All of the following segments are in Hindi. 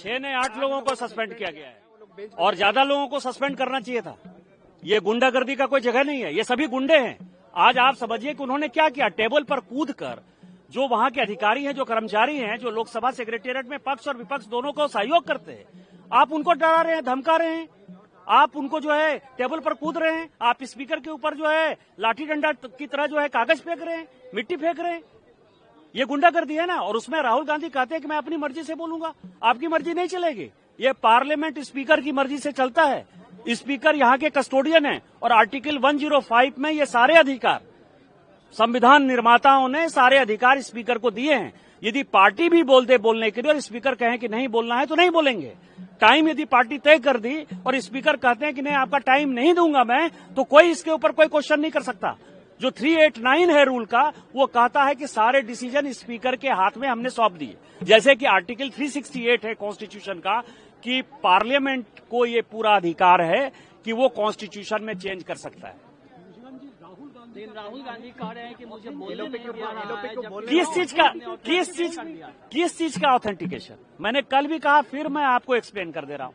6 ने 8 लोगों को सस्पेंड किया गया है और ज्यादा लोगों को सस्पेंड करना चाहिए था। ये गुंडागर्दी का कोई जगह नहीं है, ये सभी गुंडे हैं। आज आप समझिए कि उन्होंने क्या किया, टेबल पर कूद कर जो वहां के अधिकारी हैं, जो कर्मचारी हैं, जो लोकसभा सेक्रेटेरिएट में पक्ष और विपक्ष दोनों को सहयोग करते हैं, आप उनको डरा रहे हैं, धमका रहे हैं, आप उनको जो है टेबल पर कूद रहे हैं, आप स्पीकर के ऊपर जो है लाठी डंडा की तरह जो है कागज फेंक रहे हैं, मिट्टी फेंक रहे हैं। ये गुंडागर्दी है ना। और उसमें राहुल गांधी कहते हैं कि मैं अपनी मर्जी से बोलूंगा। आपकी मर्जी नहीं चलेगी, ये पार्लियामेंट स्पीकर की मर्जी से चलता है। स्पीकर यहाँ के कस्टोडियन है और आर्टिकल 105 में ये सारे अधिकार संविधान निर्माताओं ने सारे अधिकार स्पीकर को दिए हैं। यदि पार्टी भी बोल दे बोलने के लिए और स्पीकर कहें कि नहीं बोलना है तो नहीं बोलेंगे। टाइम यदि पार्टी तय कर दी और स्पीकर कहते हैं कि नहीं आपका टाइम नहीं दूंगा मैं, तो कोई इसके ऊपर कोई क्वेश्चन नहीं कर सकता। जो 389 है रूल का, वो कहता है कि सारे डिसीजन स्पीकर के हाथ में हमने सौंप दिए। जैसे कि आर्टिकल 368 है कॉन्स्टिट्यूशन का कि पार्लियामेंट को ये पूरा अधिकार है कि वो कॉन्स्टिट्यूशन में चेंज कर सकता है। राहुल गांधी कह रहे हैं कि मुझे बोलने नहीं दिया किस चीज का ऑथेंटिकेशन? मैंने कल भी कहा, फिर मैं आपको एक्सप्लेन कर दे रहा हूं।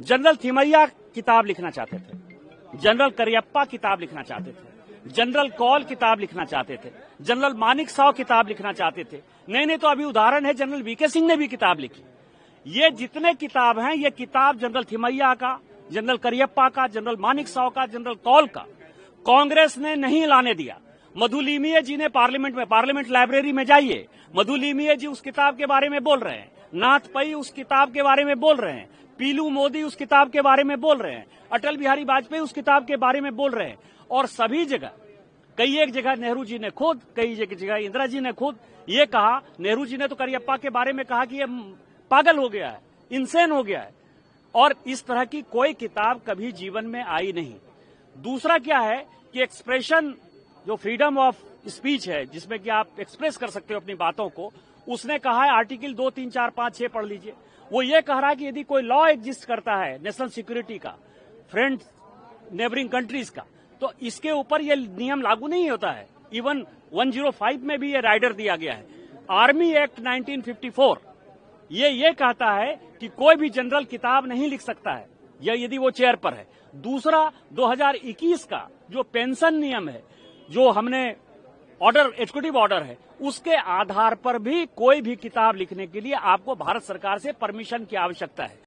जनरल थिमैया किताब लिखना चाहते थे, जनरल करियप्पा किताब लिखना चाहते थे, जनरल कौल किताब लिखना चाहते थे, जनरल मानिक साव किताब लिखना चाहते थे। नहीं तो अभी उदाहरण है, जनरल वीके सिंह ने भी किताब लिखी। ये जितने किताब हैं, ये किताब जनरल थिमैया का, जनरल करियप्पा का, जनरल मानिक साव का, जनरल कौल का कांग्रेस ने नहीं लाने दिया। मधुलिमीये जी ने पार्लियामेंट लाइब्रेरी में जाइए, मधुलिमीये जी उस किताब के बारे में बोल रहे हैं, नाथ पई उस किताब के बारे में बोल रहे हैं, पीलू मोदी उस किताब के बारे में बोल रहे हैं, अटल बिहारी वाजपेयी उस किताब के बारे में बोल रहे हैं। और सभी जगह, कई एक जगह नेहरू जी ने खुद, कई एक जगह इंदिरा जी ने खुद ये कहा। नेहरू जी ने तो करियप्पा के बारे में कहा कि ये पागल हो गया है, इंसेन हो गया है। और इस तरह की कोई किताब कभी जीवन में आई नहीं। दूसरा क्या है कि एक्सप्रेशन, जो फ्रीडम ऑफ स्पीच है, जिसमें कि आप एक्सप्रेस कर सकते हो अपनी बातों को, उसने कहा है आर्टिकल 2, 3, 4, 5, 6 पढ़ लीजिए। वो ये कह रहा है कि यदि कोई लॉ एग्जिस्ट करता है नेशनल सिक्योरिटी का, फ्रेंड्स नेबरिंग कंट्रीज का, तो इसके ऊपर ये नियम लागू नहीं होता है। इवन 105 में भी ये राइडर दिया गया है। आर्मी एक्ट 1954 ये कहता है कि कोई भी जनरल किताब नहीं लिख सकता है, या यदि वो चेयर पर है। दूसरा 2021 का जो पेंशन नियम है, जो हमने ऑर्डर, एग्जीक्यूटिव ऑर्डर है, उसके आधार पर भी कोई भी किताब लिखने के लिए आपको भारत सरकार से परमिशन की आवश्यकता है।